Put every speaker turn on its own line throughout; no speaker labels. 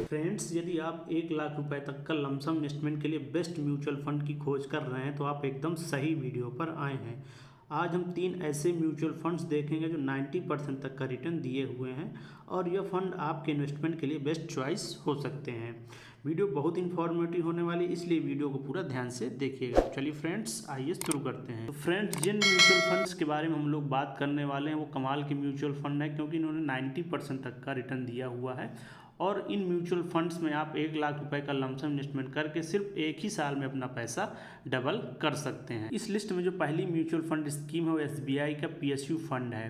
Friends, यदि आप 1 लाख रुपए तक का लमसम इन्वेस्टमेंट के लिए बेस्ट म्यूचुअल फंड की खोज कर रहे हैं तो आप एकदम सही वीडियो पर आए हैं। आज हम 3 ऐसे म्यूचुअल फंड्स देखेंगे जो 90% तक का रिटर्न दिए हुए हैं और यह फंड आपके इन्वेस्टमेंट के लिए बेस्ट चॉइस हो सकते हैं। वीडियो बहुत इन्फॉर्मेटिव होने वाली, इसलिए वीडियो को पूरा ध्यान से देखिएगा। चलिए फ्रेंड्स, आइए शुरू करते हैं। तो फ्रेंड्स, जिन म्यूचुअल फंड्स के बारे में हम लोग बात करने वाले हैं वो कमाल के म्यूचुअल फंड है, क्योंकि इन्होंने 90% तक का रिटर्न दिया हुआ है। और इन म्यूचुअल फंड्स में आप 1 लाख रुपए का लमसम इन्वेस्टमेंट करके सिर्फ एक ही साल में अपना पैसा डबल कर सकते हैं। इस लिस्ट में जो पहली म्यूचुअल फंड स्कीम है वो एसबीआई का पीएसयू फंड है।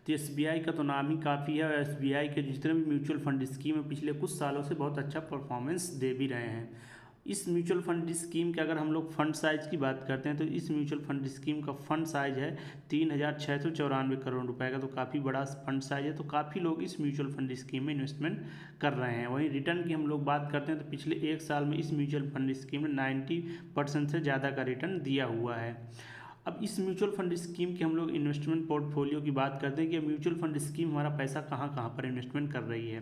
तो एसबीआई का तो नाम ही काफ़ी है और एसबीआई के जितने भी म्यूचुअल फंड स्कीम है पिछले कुछ सालों से बहुत अच्छा परफॉर्मेंस दे भी रहे हैं। इस म्यूचुअल फंड स्कीम के अगर हम लोग फंड साइज की बात करते हैं तो इस म्यूचुअल फंड स्कीम का फंड साइज है 3,694 करोड़ रुपए का। तो काफ़ी बड़ा फंड साइज है, तो काफ़ी लोग इस म्यूचुअल फंड स्कीम में इन्वेस्टमेंट कर रहे हैं। वहीं रिटर्न की हम लोग बात करते हैं तो पिछले एक साल में इस म्यूचुअल फंड स्कीम ने 90% से ज़्यादा का रिटर्न दिया हुआ है। अब इस म्यूचुअल फंड स्कीम की हम लोग इन्वेस्टमेंट पोर्टफोलियो की बात करते हैं कि म्यूचुअल फंड स्कीम हमारा पैसा कहाँ कहाँ पर इन्वेस्टमेंट कर रही है।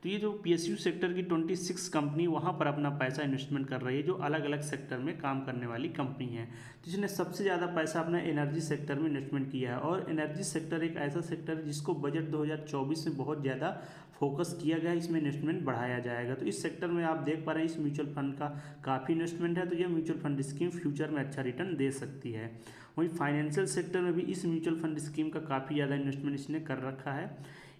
तो ये जो पीएसयू सेक्टर की 26 कंपनी वहाँ पर अपना पैसा इन्वेस्टमेंट कर रही है, जो अलग अलग सेक्टर में काम करने वाली कंपनी है। तो जिसने सबसे ज़्यादा पैसा अपना एनर्जी सेक्टर में इन्वेस्टमेंट किया है, और एनर्जी सेक्टर एक ऐसा सेक्टर है जिसको बजट 2024 में बहुत ज़्यादा फोकस किया गया है, इसमें इन्वेस्टमेंट बढ़ाया जाएगा। तो इस सेक्टर में आप देख पा रहे हैं इस म्यूचुअल फंड का काफ़ी इन्वेस्टमेंट है, तो यह म्यूचुअल फंड स्कीम फ्यूचर में अच्छा रिटर्न दे सकती है। वहीं फाइनेंशियल सेक्टर में भी इस म्यूचुअल फंड स्कीम का काफ़ी ज़्यादा इन्वेस्टमेंट इसने कर रखा है।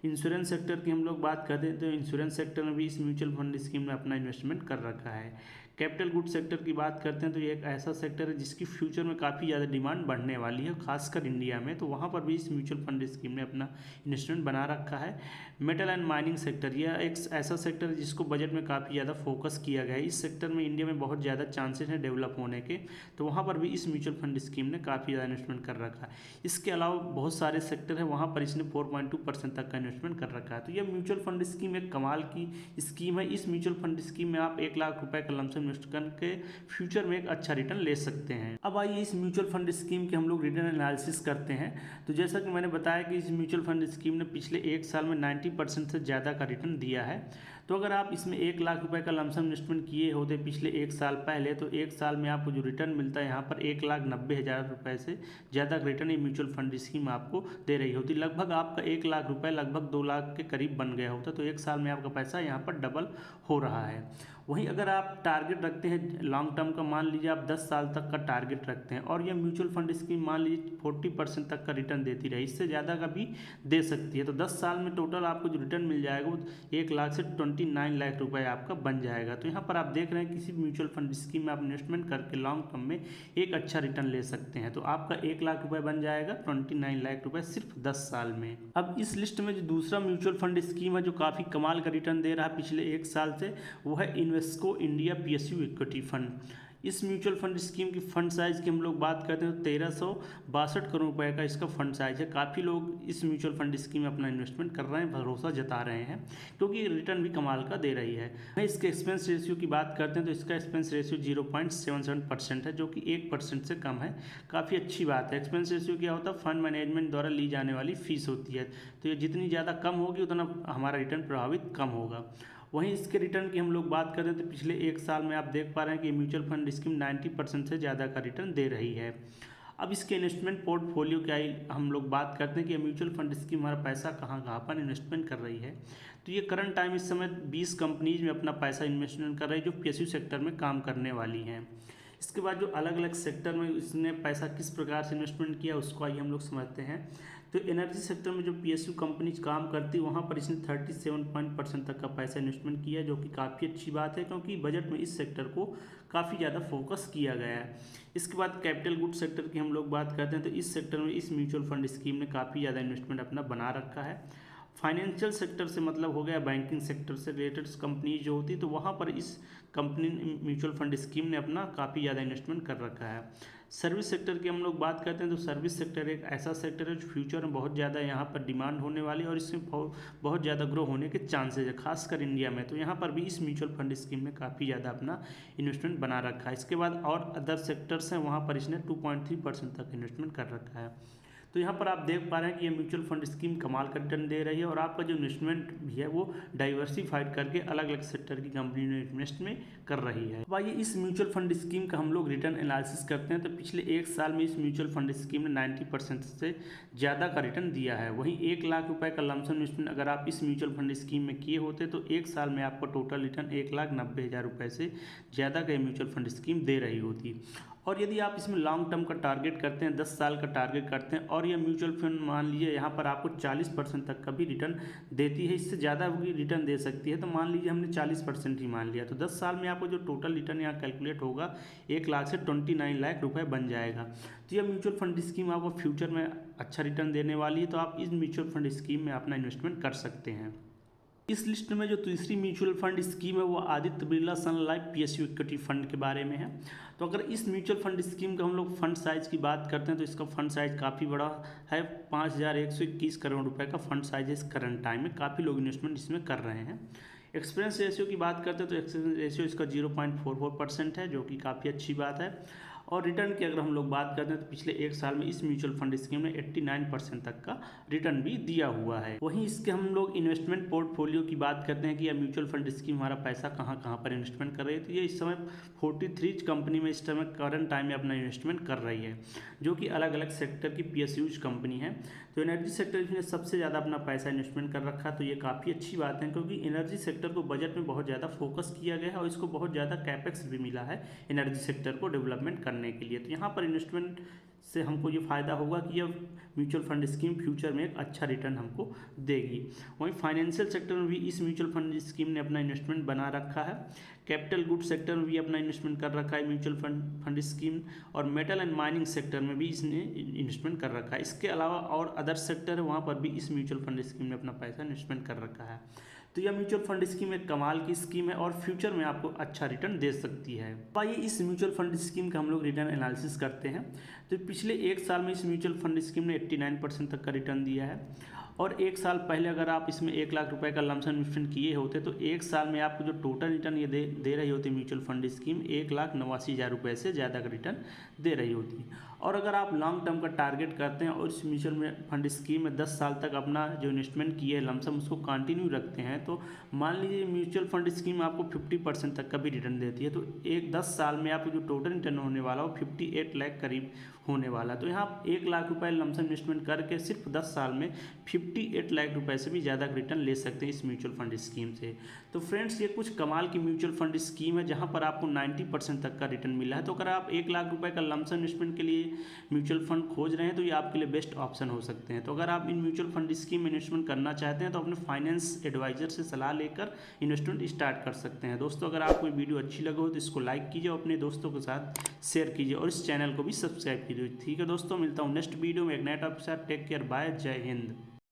इंश्योरेंस सेक्टर की हम लोग बात करते हैं तो इंश्योरेंस सेक्टर में भी इस म्यूचुअल फंड स्कीम ने अपना इन्वेस्टमेंट कर रखा है। कैपिटल गुड सेक्टर की बात करते हैं तो ये एक ऐसा सेक्टर है जिसकी फ्यूचर में काफ़ी ज़्यादा डिमांड बढ़ने वाली है, खासकर इंडिया में। तो वहाँ पर भी इस म्यूचुअल फंड स्कीम ने अपना इन्वेस्टमेंट बना रखा है। मेटल एंड माइनिंग सेक्टर, यह एक ऐसा सेक्टर है जिसको बजट में काफ़ी ज़्यादा फोकस किया गया है। इस सेक्टर में इंडिया में बहुत ज़्यादा चांसेस हैं डेवलप होने के, तो वहाँ पर भी इस म्यूचुअल फंड स्कीम ने काफ़ी ज़्यादा इन्वेस्टमेंट कर रखा है। इसके अलावा बहुत सारे सेक्टर हैं, वहाँ पर इसने 4.2% तक का इन्वेस्टमेंट कर रखा है। तो यह म्यूचुअल फंड स्कीम एक कमाल की स्कीम है। इस म्यूचुअल फंड स्कीम में आप 1 लाख रुपए का लमसम इन्वेस्ट करके फ्यूचर में एक अच्छा रिटर्न ले सकते हैं। अब आइए इस म्यूचुअल फंड स्कीम के हम लोग रिटर्न एनालिसिस करते हैं। तो जैसा कि मैंने बताया कि इस म्यूचुअल फंड स्कीम ने पिछले एक साल में 90% से ज़्यादा का रिटर्न दिया है। तो अगर आप इसमें 1 लाख रुपए का लमसम इन्वेस्टमेंट किए होते पिछले एक साल पहले, तो एक साल में आपको जो रिटर्न मिलता है यहाँ पर 1,90,000 रुपये से ज़्यादा रिटर्न ये म्यूचुअल फंड स्कीम आपको दे रही होती। लगभग आपका 1 लाख रुपए लगभग 2 लाख के करीब बन गया होता। तो एक साल में आपका पैसा यहाँ पर डबल हो रहा है। वहीं अगर आप टारगेट रखते हैं लॉन्ग टर्म का, मान लीजिए आप 10 साल तक का टारगेट रखते हैं और यह म्यूचुअल फंड स्कीम मान लीजिए 40% तक का रिटर्न देती रही, इससे ज़्यादा का भी दे सकती है, तो 10 साल में टोटल आपको जो रिटर्न मिल जाएगा वो 1 लाख से 29 लाख रुपए आपका बन जाएगा। तो यहाँ पर आप देख रहे हैं किसी म्यूचुअल फंड स्कीम में आप इन्वेस्टमेंट करके लॉन्ग टर्म में एक अच्छा रिटर्न ले सकते हैं। तो आपका 1 लाख रुपए बन जाएगा 29 लाख रुपए सिर्फ 10 साल में। अब इस लिस्ट में जो दूसरा म्यूचुअल फंड स्कीम है जो काफ़ी कमाल का रिटर्न दे रहा है पिछले एक साल से, वो है Invesco India PSU equity fund. इस म्यूचुअल फंड स्कीम की फंड साइज की हम लोग बात करते हैं तो 1362 करोड़ रुपए का इसका फंड साइज है। काफ़ी लोग इस म्यूचुअल फंड स्कीम में अपना इन्वेस्टमेंट कर रहे हैं, भरोसा जता रहे हैं, क्योंकि रिटर्न भी कमाल का दे रही है। वहीं इसके एक्सपेंस रेशियो की बात करते हैं तो इसका एक्सपेंस रेशियो 0.77% है, जो कि 1% से कम है। काफ़ी अच्छी बात है। एक्सपेंस रेशियो क्या होता है? फंड मैनेजमेंट द्वारा ली जाने वाली फीस होती है। तो ये जितनी ज़्यादा कम होगी उतना हमारा रिटर्न प्रभावित कम होगा। वहीं इसके रिटर्न की हम लोग बात करें तो पिछले एक साल में आप देख पा रहे हैं कि म्यूचुअल फंड स्कीम 90% से ज़्यादा का रिटर्न दे रही है। अब इसके इन्वेस्टमेंट पोर्टफोलियो की हम लोग बात करते हैं कि म्यूचुअल फंड स्कीम हमारा पैसा कहाँ कहाँ पर इन्वेस्टमेंट कर रही है। तो ये करंट टाइम इस समय 20 कंपनीज में अपना पैसा इन्वेस्टमेंट कर रही है जो पीएसयू सेक्टर में काम करने वाली हैं। इसके बाद जो अलग अलग सेक्टर में इसने पैसा किस प्रकार से इन्वेस्टमेंट किया उसको आइए हम लोग समझते हैं। तो एनर्जी सेक्टर में जो पीएसयू कंपनीज काम करती है वहाँ पर इसने 37% तक का पैसा इन्वेस्टमेंट किया है, जो कि काफ़ी अच्छी बात है, क्योंकि बजट में इस सेक्टर को काफ़ी ज़्यादा फोकस किया गया है। इसके बाद कैपिटल गुड सेक्टर की हम लोग बात करते हैं तो इस सेक्टर में इस म्यूचुअल फंड स्कीम ने काफ़ी ज़्यादा इन्वेस्टमेंट अपना बना रखा है। फाइनेंशियल सेक्टर से मतलब हो गया बैंकिंग सेक्टर से रिलेटेड कंपनी जो होती है, तो वहाँ पर इस कंपनी म्यूचुअल फंड स्कीम ने अपना काफ़ी ज़्यादा इन्वेस्टमेंट कर रखा है। सर्विस सेक्टर की हम लोग बात करते हैं तो सर्विस सेक्टर एक ऐसा सेक्टर है जो फ्यूचर में बहुत ज़्यादा यहाँ पर डिमांड होने वाली है और इसमें बहुत ज़्यादा ग्रो होने के चांसेज है, खासकर इंडिया में। तो यहाँ पर भी इस म्यूचुअल फंड स्कीम ने काफ़ी ज़्यादा अपना इन्वेस्टमेंट बना रखा है। इसके बाद और अदर सेक्टर्स हैं, वहाँ पर इसने 2.3% तक इन्वेस्टमेंट कर रखा है। तो यहाँ पर आप देख पा रहे हैं कि ये म्यूचुअल फंड स्कीम कमाल का रिटर्न दे रही है और आपका जो इन्वेस्टमेंट भी है वो डाइवर्सिफाइड करके अलग अलग सेक्टर की कंपनी में इन्वेस्ट में कर रही है। तो आइए इस म्यूचुअल फंड स्कीम का हम लोग रिटर्न एनालिसिस करते हैं। तो पिछले 1 साल में इस म्यूचुअल फंड स्कीम ने 90% से ज़्यादा का रिटर्न दिया है। वहीं 1 लाख रुपये का लमसम इन्वेस्टमेंट अगर आप इस म्यूचुअल फंड स्कीम में किए होते तो 1 साल में आपको टोटल रिटर्न 1,90,000 रुपये से ज़्यादा का म्यूचुअल फंड स्कीम दे रही होती। और यदि आप इसमें लॉन्ग टर्म का टारगेट करते हैं, 10 साल का टारगेट करते हैं और ये म्यूचुअल फंड मान लीजिए यहाँ पर आपको 40% तक का भी रिटर्न देती है, इससे ज़्यादा भी रिटर्न दे सकती है। तो मान लीजिए हमने 40% ही मान लिया, तो 10 साल में आपको जो टोटल रिटर्न यहाँ कैलकुलेट होगा 1 लाख से 29 लाख रुपये बन जाएगा। तो यह म्यूचुअल फंड स्कीम आपको फ्यूचर में अच्छा रिटर्न देने वाली है, तो आप इस म्यूचुअल फंड स्कीम में अपना इन्वेस्टमेंट कर सकते हैं। इस लिस्ट में जो तीसरी म्यूचुअल फंड स्कीम है वो आदित्य बिरला सन लाइफ PSU इक्विटी फंड के बारे में है। तो अगर इस म्यूचुअल फंड स्कीम का हम लोग फंड साइज़ की बात करते हैं तो इसका फंड साइज़ काफ़ी बड़ा है, 5,121 करोड़ रुपए का फंड साइज है। इस करंट टाइम में काफ़ी लोग इन्वेस्टमेंट इसमें कर रहे हैं। एक्सपीरियंस रेशियो की बात करते हैं तो एक्सपीरियंस रेशियो इसका 0.44% है, जो कि काफ़ी अच्छी बात है। और रिटर्न की अगर हम लोग बात करते हैं तो पिछले 1 साल में इस म्यूचुअल फंड स्कीम ने 89% तक का रिटर्न भी दिया हुआ है। वहीं इसके हम लोग इन्वेस्टमेंट पोर्टफोलियो की बात करते हैं कि यह म्यूचुअल फंड स्कीम हमारा पैसा कहाँ कहाँ पर इन्वेस्टमेंट कर रही है। तो ये इस समय 43 कंपनी में इस समय करंट टाइम में अपना इन्वेस्टमेंट कर रही है, जो कि अलग अलग सेक्टर की PSUs कंपनी है। तो एनर्जी सेक्टर में सबसे ज़्यादा अपना पैसा इन्वेस्टमेंट कर रखा है, तो ये काफ़ी अच्छी बात है क्योंकि एनर्जी सेक्टर को बजट में बहुत ज़्यादा फोकस किया गया है और इसको बहुत ज़्यादा कैपेक्स भी मिला है एनर्जी सेक्टर को डेवलपमेंट करने के लिए। तो यहाँ पर इन्वेस्टमेंट से हमको ये फ़ायदा होगा कि यह म्यूचुअल फंड स्कीम फ्यूचर में एक अच्छा रिटर्न हमको देगी। वहीं फाइनेंशियल सेक्टर में भी इस म्यूचुअल फंड स्कीम ने अपना इन्वेस्टमेंट बना रखा है। कैपिटल गुड सेक्टर में भी अपना इन्वेस्टमेंट कर रखा है म्यूचुअल फंड स्कीम, और मेटल एंड माइनिंग सेक्टर में भी इसने इन्वेस्टमेंट कर रखा है। इसके अलावा और अदर सेक्टर है वहाँ पर भी इस म्यूचुअल फंड स्कीम ने अपना पैसा इन्वेस्टमेंट कर रखा है। तो यह म्यूचुअल फंड स्कीम एक कमाल की स्कीम है और फ्यूचर में आपको अच्छा रिटर्न दे सकती है। आइए इस म्यूचुअल फंड स्कीम का हम लोग रिटर्न एनालिसिस करते हैं। तो पिछले 1 साल में इस म्यूचुअल फंड स्कीम ने 89% तक का रिटर्न दिया है। और 1 साल पहले अगर आप इसमें 1 लाख रुपए का लमसम इन्वेस्टमेंट किए होते तो 1 साल में आपको जो टोटल रिटर्न ये दे रही होती म्यूचुअल फंड स्कीम 1,89,000 रुपये से ज़्यादा का रिटर्न दे रही होती। और अगर आप लॉन्ग टर्म का टारगेट करते हैं और इस म्यूचुअल फंड स्कीम में 10 साल तक अपना जो इन्वेस्टमेंट किए है लमसम उसको कंटिन्यू रखते हैं, तो मान लीजिए म्यूचुअल फंड स्कीम आपको 50% तक का भी रिटर्न देती है, तो 10 साल में आपको जो टोटल रिटर्न होने वाला हो 58 लाख करीब होने वाला। तो यहाँ 1 लाख रुपए लमसम इन्वेस्टमेंट करके सिर्फ 10 साल में 58 लाख रुपए से भी ज़्यादा रिटर्न ले सकते हैं इस म्यूचुअल फंड स्कीम से। तो फ्रेंड्स ये कुछ कमाल की म्यूचुअल फंड स्कीम है जहाँ पर आपको 90% तक का रिटर्न मिला है। तो अगर आप 1 लाख रुपए का लमसम इन्वेस्टमेंट के लिए म्यूचुअल फंड खोज रहे हैं तो ये आपके लिए बेस्ट ऑप्शन हो सकते हैं। तो अगर आप इन म्यूचुअल फंड स्कीम में इन्वेस्टमेंट करना चाहते हैं तो अपने फाइनेंस एडवाइजर से सलाह लेकर इन्वेस्टमेंट स्टार्ट कर सकते हैं। दोस्तों अगर आपको वीडियो अच्छी लगे हो तो इसको लाइक कीजिए और अपने दोस्तों के साथ शेयर कीजिए और इस चैनल को भी सब्सक्राइब कीजिए। ठीक है दोस्तों, मिलता हूँ नेक्स्ट वीडियो में एक नया टॉपिक के साथ। टेक केयर, बाय, जय हिंद।